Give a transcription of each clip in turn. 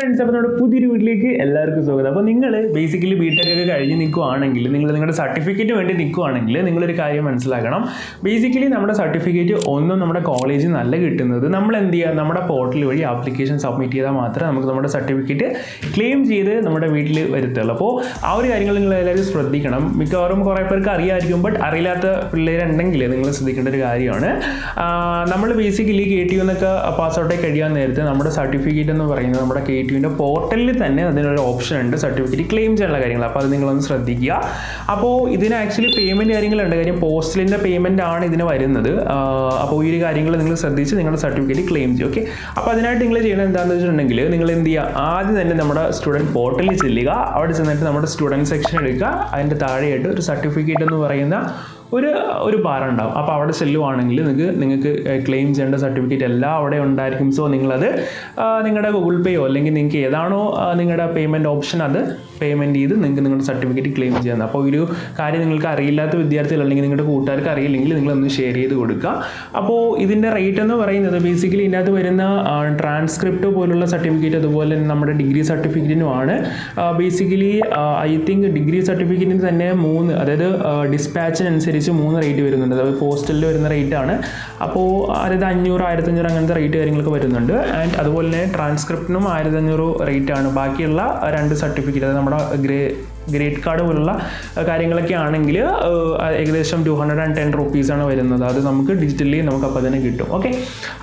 Friends, അപ്പോൾ നമ്മുടെ പുതിയൊരു വീട്ടിലേക്ക് എല്ലാവർക്കും സ്വാഗതം. അപ്പോൾ നിങ്ങൾ ബേസിക്കലി ബിടെക് ഒക്കെ കഴിഞ്ഞ് നിൽക്കുകയാണെങ്കിൽ, നിങ്ങളുടെ സർട്ടിഫിക്കറ്റ് വേണ്ടി നിൽക്കുകയാണെങ്കിൽ നിങ്ങളൊരു കാര്യം മനസ്സിലാക്കണം. ബേസിക്കലി നമ്മുടെ സർട്ടിഫിക്കറ്റ് ഒന്നും നമ്മുടെ കോളേജിൽ നിന്നല്ല കിട്ടുന്നത്. നമ്മൾ എന്ത് ചെയ്യുക, നമ്മുടെ പോർട്ടൽ വഴി ആപ്ലിക്കേഷൻ സബ്മിറ്റ് ചെയ്താൽ മാത്രമേ നമുക്ക് നമ്മുടെ സർട്ടിഫിക്കറ്റ് ക്ലെയിം ചെയ്ത് നമ്മുടെ വീട്ടിൽ വരുത്തുള്ളൂ. അപ്പോൾ ആ ഒരു കാര്യങ്ങൾ നിങ്ങൾ എല്ലാവരും ശ്രദ്ധിക്കണം. മിക്കവാറും കുറേ പേർക്ക് അറിയാമായിരിക്കും, ബട്ട് അറിയില്ലാത്ത പിള്ളേരുണ്ടെങ്കിൽ നിങ്ങൾ ശ്രദ്ധിക്കേണ്ട ഒരു കാര്യമാണ്. നമ്മൾ ബേസിക്കലി KTU എന്നൊക്കെ പാസ് ഔട്ടായി കഴിയാൻ നേരത്തെ നമ്മുടെ സർട്ടിഫിക്കറ്റ് എന്ന് പറയുന്നത് നമ്മുടെ KTUവിൻ്റെ പോർട്ടലിൽ തന്നെ അതിനൊരു ഓപ്ഷൻ ഉണ്ട്, സർട്ടിഫിക്കറ്റ് ക്ലെയിം ചെയ്യാനുള്ള കാര്യങ്ങൾ. അപ്പോൾ അത് നിങ്ങളൊന്ന് ശ്രദ്ധിക്കുക. അപ്പോൾ ഇതിന് ആക്ച്വലി പേയ്മെൻറ്റ് കാര്യങ്ങളുണ്ട്. കാര്യം പോസ്റ്റലിൻ്റെ പേയ്മെൻ്റ് ആണ് ഇതിന് വരുന്നത്. അപ്പോൾ ഈ ഒരു കാര്യങ്ങൾ നിങ്ങൾ ശ്രദ്ധിച്ച് നിങ്ങളുടെ സർട്ടിഫിക്കറ്റ് ക്ലെയിം ചെയ്യും. ഓക്കെ, അപ്പോൾ അതിനായിട്ട് നിങ്ങൾ ചെയ്യണം എന്താണെന്ന് വെച്ചിട്ടുണ്ടെങ്കിൽ, നിങ്ങൾ എന്ത് ചെയ്യുക, ആദ്യം തന്നെ നമ്മുടെ സ്റ്റുഡൻറ്റ് പോർട്ടലിൽ ചെല്ലുക. അവിടെ ചെന്നിട്ട് നമ്മുടെ സ്റ്റുഡൻറ്റ് സെക്ഷൻ എടുക്കുക. അതിൻ്റെ താഴെയായിട്ട് ഒരു സർട്ടിഫിക്കറ്റ് എന്ന് പറയുന്ന ഒരു ബാർ ഉണ്ടാവും. അപ്പോൾ അവിടെ ചെല്ലുവാണെങ്കിൽ നിങ്ങൾക്ക് ക്ലെയിം ചെയ്യേണ്ട സർട്ടിഫിക്കറ്റ് എല്ലാം അവിടെ ഉണ്ടായിരിക്കും. സോ നിങ്ങളത് നിങ്ങളുടെ ഗൂഗിൾ പേയോ അല്ലെങ്കിൽ നിങ്ങൾക്ക് ഏതാണോ നിങ്ങളുടെ പേയ്മെൻറ്റ് ഓപ്ഷൻ അത് പേയ്മെൻറ്റ് ചെയ്ത് നിങ്ങൾക്ക് നിങ്ങളുടെ സർട്ടിഫിക്കറ്റ് ക്ലെയിം ചെയ്യുന്നത്. അപ്പോൾ ഒരു കാര്യം നിങ്ങൾക്ക് അറിയില്ലാത്ത വിദ്യാർത്ഥികൾ അല്ലെങ്കിൽ നിങ്ങളുടെ കൂട്ടുകാർക്ക് അറിയില്ലെങ്കിൽ നിങ്ങളൊന്ന് ഷെയർ ചെയ്ത് കൊടുക്കുക. അപ്പോൾ ഇതിൻ്റെ റേറ്റ് എന്ന് പറയുന്നത് ബേസിക്കലി ഇതിനകത്ത് വരുന്ന ട്രാൻസ്ക്രിപ്റ്റ് പോലുള്ള സർട്ടിഫിക്കറ്റ്, അതുപോലെ നമ്മുടെ ഡിഗ്രി സർട്ടിഫിക്കറ്റിനുമാണ്. ബേസിക്കലി ഐ തിങ്ക് ഡിഗ്രി സർട്ടിഫിക്കറ്റിന് തന്നെ 3, അതായത് ഡിസ്പാച്ചിനനുസരിച്ച് 3 റേറ്റ് വരുന്നുണ്ട്. അതായത് പോസ്റ്റലിൽ വരുന്ന റേറ്റാണ്. അപ്പോൾ അതായത് 500, 1500 അങ്ങനത്തെ റേറ്റ് കാര്യങ്ങളൊക്കെ വരുന്നുണ്ട്. ആൻഡ് അതുപോലെ തന്നെ ട്രാൻസ്ക്രിപ്റ്റിനും 1500 റേറ്റാണ്. ബാക്കിയുള്ള 2 സർട്ടിഫിക്കറ്റ്, അതായത് നമ്മുടെ ഗ്രേഡ് കാർഡ് പോലുള്ള കാര്യങ്ങളൊക്കെ ആണെങ്കിൽ ഏകദേശം 210 റുപ്പീസാണ് വരുന്നത്. അത് നമുക്ക് ഡിജിറ്റലി നമുക്ക് അപ്പോൾ തന്നെ കിട്ടും. ഓക്കെ,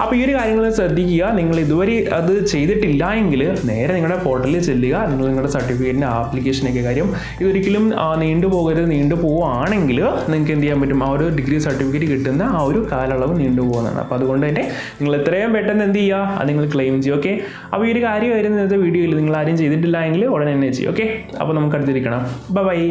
അപ്പോൾ ഈ ഒരു കാര്യങ്ങൾ ശ്രദ്ധിക്കുക. നിങ്ങൾ ഇതുവരെ അത് ചെയ്തിട്ടില്ല എങ്കിൽ നേരെ നിങ്ങളുടെ പോർട്ടലിൽ ചെല്ലുക. നിങ്ങളുടെ സർട്ടിഫിക്കറ്റിൻ്റെ ആപ്ലിക്കേഷനൊക്കെ കാര്യം ഇതൊരിക്കലും നീണ്ടുപോകരുത്. നീണ്ടുപോവുകയാണെങ്കിൽ നിങ്ങൾക്ക് എന്ത് ചെയ്യാൻ പറ്റും, ആ ഒരു ഡിഗ്രി സർട്ടിഫിക്കറ്റ് കിട്ടുന്ന ആ ഒരു കാലയളവ് നീണ്ടുപോകുന്നതാണ്. അപ്പോൾ അതുകൊണ്ട് തന്നെ നിങ്ങൾ എത്രയും പെട്ടെന്ന് എന്ത് ചെയ്യുക, അത് നിങ്ങൾ ക്ലെയിം ചെയ്യും. ഓക്കെ, അപ്പോൾ ഈ ഒരു കാര്യം വരുന്നത് വീഡിയോയിൽ നിങ്ങൾ ആരും ചെയ്തിട്ടില്ല എങ്കിൽ ഉടനെ തന്നെ ചെയ്യും. ഓക്കെ, അപ്പോൾ നമുക്ക് അടുത്തിരിക്കണം. Bye bye.